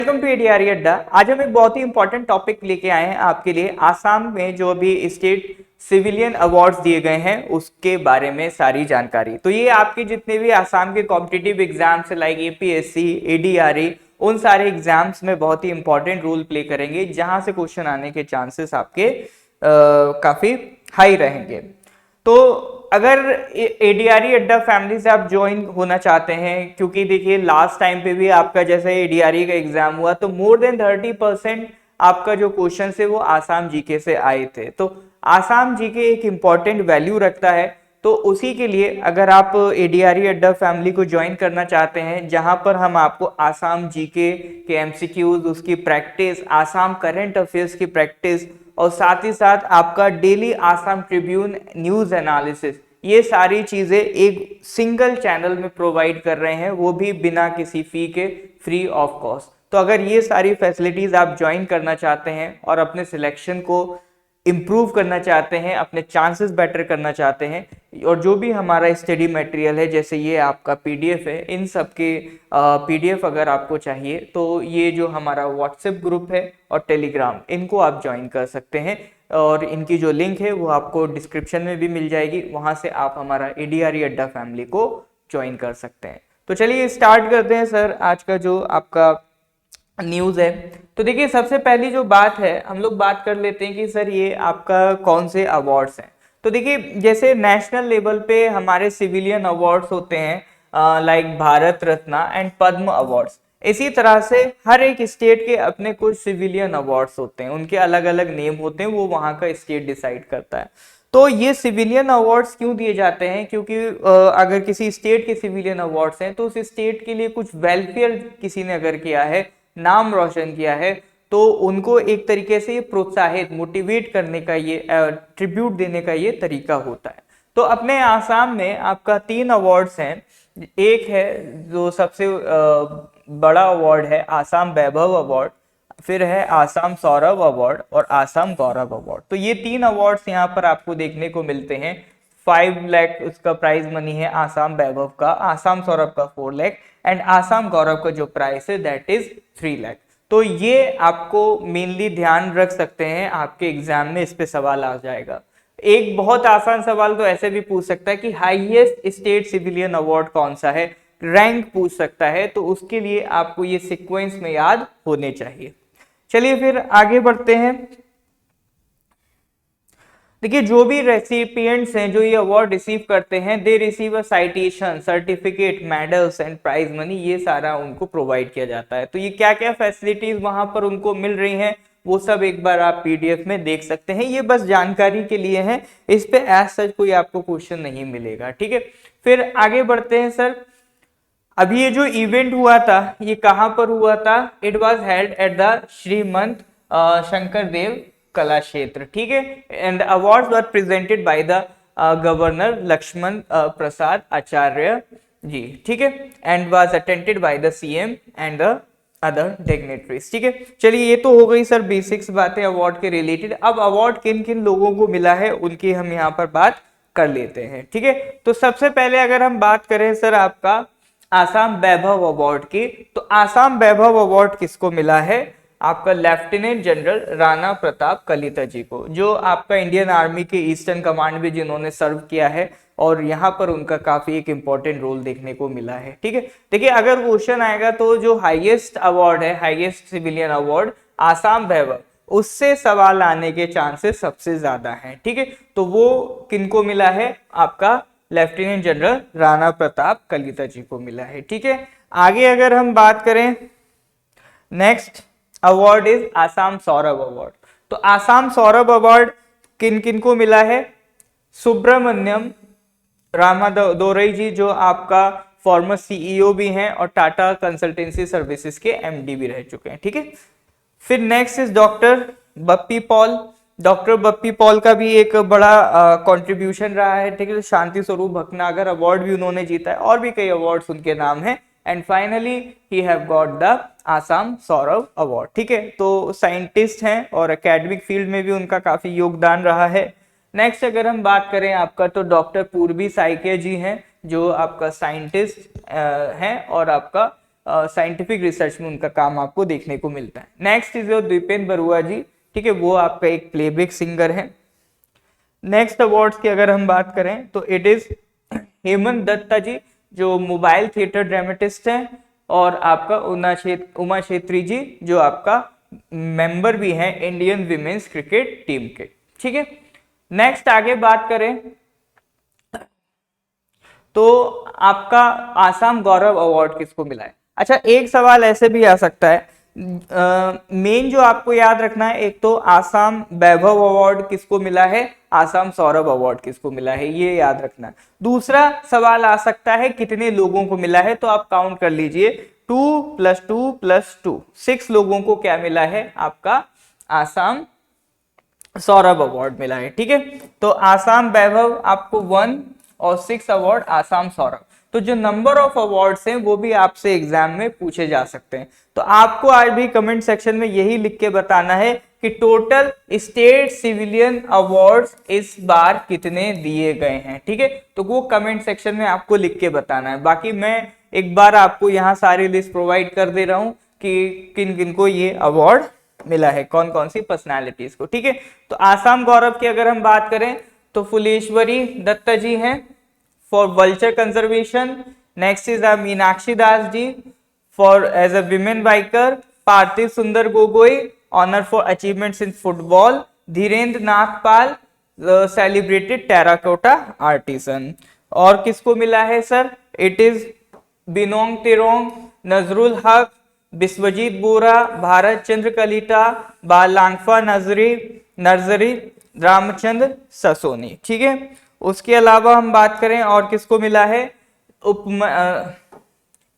Welcome to ADR अड्डा। आज हम एक बहुत ही इंपॉर्टेंट टॉपिक लेके आए हैं आपके लिए। आसाम में जो भी स्टेट सिविलियन अवार्ड्स दिए गए हैं उसके बारे में सारी जानकारी। तो ये आपके जितने भी आसाम के कॉम्पिटिटिव एग्जाम्स लाइक एपीएससी, एडीआरई, उन सारे एग्जाम्स में बहुत ही इंपॉर्टेंट रोल प्ले करेंगे, जहां से क्वेश्चन आने के चांसेस आपके काफी हाई रहेंगे। तो अगर एडीआरई अड्डा फैमिली से आप ज्वाइन होना चाहते हैं, क्योंकि देखिए लास्ट टाइम पे भी आपका जैसे एडीआरई का एग्जाम हुआ तो मोर देन 30% आपका जो क्वेश्चन है वो आसाम जीके से आए थे। तो आसाम जीके एक इंपॉर्टेंट वैल्यू रखता है। तो उसी के लिए अगर आप एडीआरई अड्डा फैमिली को ज्वाइन करना चाहते हैं, जहां पर हम आपको आसाम जीके के एमसीक्यूज, उसकी प्रैक्टिस, आसाम करंट अफेयर्स की प्रैक्टिस और साथ ही साथ आपका daily Assam Tribune news analysis, ये सारी चीजें एक सिंगल चैनल में प्रोवाइड कर रहे हैं, वो भी बिना किसी फी के, फ्री ऑफ कॉस्ट। तो अगर ये सारी फैसिलिटीज आप ज्वाइन करना चाहते हैं और अपने सिलेक्शन को इम्प्रूव करना चाहते हैं, अपने चांसेस बेटर करना चाहते हैं, और जो भी हमारा स्टडी मटेरियल है जैसे ये आपका पीडीएफ है, इन सब के पीडीएफ अगर आपको चाहिए तो ये जो हमारा व्हाट्सएप ग्रुप है और टेलीग्राम, इनको आप ज्वाइन कर सकते हैं। और इनकी जो लिंक है वो आपको डिस्क्रिप्शन में भी मिल जाएगी, वहां से आप हमारा एडीआरई अड्डा फैमिली को ज्वाइन कर सकते हैं। तो चलिए स्टार्ट करते हैं सर आज का जो आपका न्यूज है। तो देखिए सबसे पहली जो बात है, हम लोग बात कर लेते हैं कि सर ये आपका कौन से अवार्ड्स हैं। तो देखिए जैसे नेशनल लेवल पे हमारे सिविलियन अवार्ड्स होते हैं like Bharat Ratna and Padma awards, इसी तरह से हर एक स्टेट के अपने कुछ सिविलियन अवार्ड्स होते हैं, उनके अलग अलग नेम होते हैं, वो वहां का स्टेट डिसाइड करता है। तो ये सिविलियन अवार्ड्स क्यों दिए जाते हैं, क्योंकि अगर किसी स्टेट के सिविलियन अवार्ड्स हैं तो उस स्टेट के लिए कुछ वेलफेयर किसी ने अगर किया है, नाम रोशन किया है, तो उनको एक तरीके से ये प्रोत्साहित, मोटिवेट करने का, ये ट्रिब्यूट देने का ये तरीका होता है। तो अपने आसाम में आपका 3 अवार्ड्स हैं। एक है जो सबसे बड़ा अवार्ड है आसाम वैभव अवार्ड, फिर है आसाम सौरभ अवार्ड और आसाम गौरव अवार्ड। तो ये 3 अवार्ड्स यहाँ पर आपको देखने को मिलते हैं। 5 लाख उसका प्राइज मनी है आसाम वैभव का, आसाम सौरभ का 4 लाख एंड आसाम गौरव का जो प्राइस है दैट इज 3 लाख। तो ये आपको मेनली ध्यान रख सकते हैं, आपके एग्जाम में इस पे सवाल आ जाएगा। एक बहुत आसान सवाल तो ऐसे भी पूछ सकता है कि हाईएस्ट स्टेट सिविलियन अवार्ड कौन सा है, रैंक पूछ सकता है, तो उसके लिए आपको ये सीक्वेंस में याद होने चाहिए। चलिए फिर आगे बढ़ते हैं। देखिए जो भी रेसिपिएंट्स हैं जो ये अवार्ड रिसीव करते हैं, they receive a citation, certificate, medals and prize money, ये सारा उनको प्रोवाइड किया जाता है। तो ये क्या क्या फैसिलिटीज वहां पर उनको मिल रही हैं वो सब एक बार आप पीडीएफ में देख सकते हैं, ये बस जानकारी के लिए है, इस पे एज सच कोई आपको क्वेश्चन नहीं मिलेगा। ठीक है, फिर आगे बढ़ते हैं सर। अभी ये जो इवेंट हुआ था ये कहां पर हुआ था, it was held at the Srimanta Sankar Dev Kala Kshetra. ठीक है, and awards were presented by the governor Lakshman Prasad Acharya ji. ठीक है, and was attended by the CM and the other dignitaries. ठीक है, चलिए ये तो हो गई सर बेसिक्स बातें अवार्ड के रिलेटेड। अब अवार्ड किन किन लोगों को मिला है उनकी हम यहाँ पर बात कर लेते हैं। ठीक है, तो सबसे पहले अगर हम बात करें सर आपका आसाम वैभव अवार्ड की, तो आसाम वैभव अवार्ड किसको मिला है, आपका लेफ्टिनेंट जनरल राणा प्रताप कलिता जी को, जो आपका इंडियन आर्मी के ईस्टर्न कमांड में जिन्होंने सर्व किया है, और यहाँ पर उनका काफी एक इंपॉर्टेंट रोल देखने को मिला है। ठीक है, देखिए अगर क्वेश्चन आएगा तो जो हाईएस्ट अवार्ड है, हाईएस्ट सिविलियन अवार्ड आसाम वैभव, उससे सवाल आने के चांसेस सबसे ज्यादा हैं। ठीक है, तो वो किनको मिला है, आपका लेफ्टिनेंट जनरल राणा प्रताप कलिता जी को मिला है। ठीक है, आगे अगर हम बात करें, next award is Assam Saurabh award. तो आसाम सौरभ अवार्ड किन किन को मिला है, सुब्रमण्यम रामादोरई जी, जो आपका फॉर्मर सीईओ भी हैं और टाटा कंसल्टेंसी सर्विसेज के एमडी भी रह चुके हैं। ठीक है, फिर next is doctor Bappi Paul. Doctor Bappi Paul का भी एक बड़ा कंट्रीब्यूशन रहा है। ठीक है, शांति स्वरूप भटनागर अवार्ड भी उन्होंने जीता है, और भी कई अवार्ड्स उनके नाम हैं। And finally he have got the Assam Saurabh award. ठीक है, तो साइंटिस्ट हैं और एकेडमिक फील्ड में भी उनका काफी योगदान रहा है। नेक्स्ट अगर हम बात करें आपका, तो डॉक्टर पूर्वी साइके जी हैं, जो आपका साइंटिस्ट हैं और आपका साइंटिफिक रिसर्च में उनका काम आपको देखने को मिलता है। नेक्स्ट इज द्विपेंद्र बरुआ जी, ठीक है, वो आपका एक प्लेबैक सिंगर है। नेक्स्ट अवार्ड्स की अगर हम बात करें तो इट इज हेमंत दत्ता जी, जो मोबाइल थिएटर ड्रामेटिस्ट हैं, और आपका उमा छेत्री जी, जो आपका मेंबर भी हैं इंडियन विमेन्स क्रिकेट टीम के, ठीक है। नेक्स्ट आगे बात करें तो आपका आसाम गौरव अवार्ड किसको मिला है। अच्छा, एक सवाल ऐसे भी आ सकता है, मेन जो आपको याद रखना है, एक तो आसाम वैभव अवार्ड किसको मिला है, आसाम सौरभ अवार्ड किसको मिला है, ये याद रखना है। दूसरा सवाल आ सकता है कितने लोगों को मिला है, तो आप काउंट कर लीजिए 2 + 2 + 2, 6 लोगों को क्या मिला है, आपका आसाम सौरभ अवार्ड मिला है, ठीक है। तो आसाम वैभव आपको 1 और 6 अवार्ड आसाम सौरभ। तो जो नंबर ऑफ अवार्ड्स हैं वो भी आपसे एग्जाम में पूछे जा सकते हैं। तो आपको आज भी कमेंट सेक्शन में यही लिख के बताना है कि टोटल स्टेट सिविलियन अवार्ड्स इस बार कितने दिए गए हैं, ठीक है। तो वो कमेंट सेक्शन में आपको लिख के बताना है। बाकी मैं एक बार आपको यहाँ सारी लिस्ट प्रोवाइड कर दे रहा हूँ कि किन किन को ये अवार्ड मिला है, कौन कौन सी पर्सनालिटीज को, ठीक है। तो आसाम गौरव की अगर हम बात करें तो फुलेश्वरी दत्ता जी हैं for vulture conservation. Next is Meenakshi Das ji for as a women biker. Parthiv Sundar Gogoi honour for achievements in football. Dhirendra Nagpal celebrated terracotta artisan. और किसको मिला है sir, it is Binong Tirong, Nazrul Haq, Biswajit Bora, Bharat Chandra Kalita, Balangfa Narzary, Ramchandra Sasoni, ठीक है। उसके अलावा हम बात करें और किसको मिला है,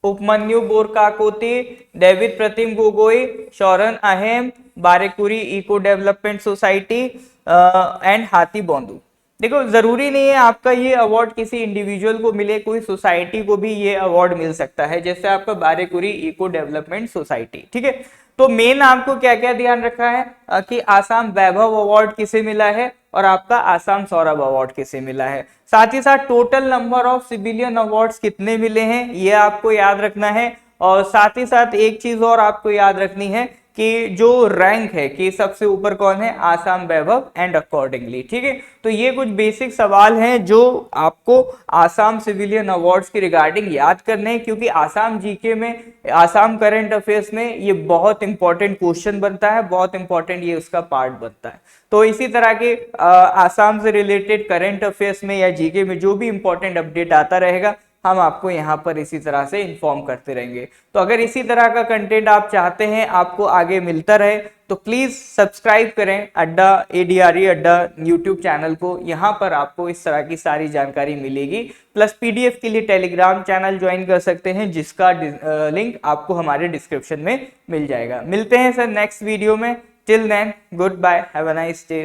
Upamanyu Borkakoti, David Pratim Gogoi, Shauran Ahem, Barekuri eco development society and Hathi Bondhu. देखो, जरूरी नहीं है आपका ये अवार्ड किसी इंडिविजुअल को मिले, कोई सोसाइटी को भी ये अवार्ड मिल सकता है, जैसे आपका बारेकुरी इको डेवलपमेंट सोसाइटी, ठीक है। तो मेन आपको क्या क्या ध्यान रखा है कि आसाम वैभव अवार्ड किसे मिला है और आपका आसाम सौरभ अवार्ड किसे मिला है। साथ ही साथ total number of civilian awards कितने मिले हैं ये आपको याद रखना है। और साथ ही साथ एक चीज और आपको याद रखनी है कि जो रैंक है कि सबसे ऊपर कौन है, आसाम वैभव एंड अकॉर्डिंगली, ठीक है। तो ये कुछ बेसिक सवाल हैं जो आपको आसाम सिविलियन अवार्ड्स की रिगार्डिंग याद करने हैं, क्योंकि आसाम जीके में, आसाम करंट अफेयर्स में ये बहुत इंपॉर्टेंट क्वेश्चन बनता है, बहुत इंपॉर्टेंट ये उसका पार्ट बनता है। तो इसी तरह के आसाम से रिलेटेड करंट अफेयर्स में या जीके में जो भी इंपॉर्टेंट अपडेट आता रहेगा, हम आपको यहाँ पर इसी तरह से इन्फॉर्म करते रहेंगे। तो अगर इसी तरह का कंटेंट आप चाहते हैं आपको आगे मिलता रहे, तो प्लीज सब्सक्राइब करें अड्डा ADRE अड्डा यूट्यूब चैनल को। यहाँ पर आपको इस तरह की सारी जानकारी मिलेगी। प्लस PDF के लिए टेलीग्राम चैनल ज्वाइन कर सकते हैं, जिसका लिंक आपको हमारे डिस्क्रिप्शन में मिल जाएगा। मिलते हैं सर नेक्स्ट वीडियो में। Till then, good bye, have a nice day.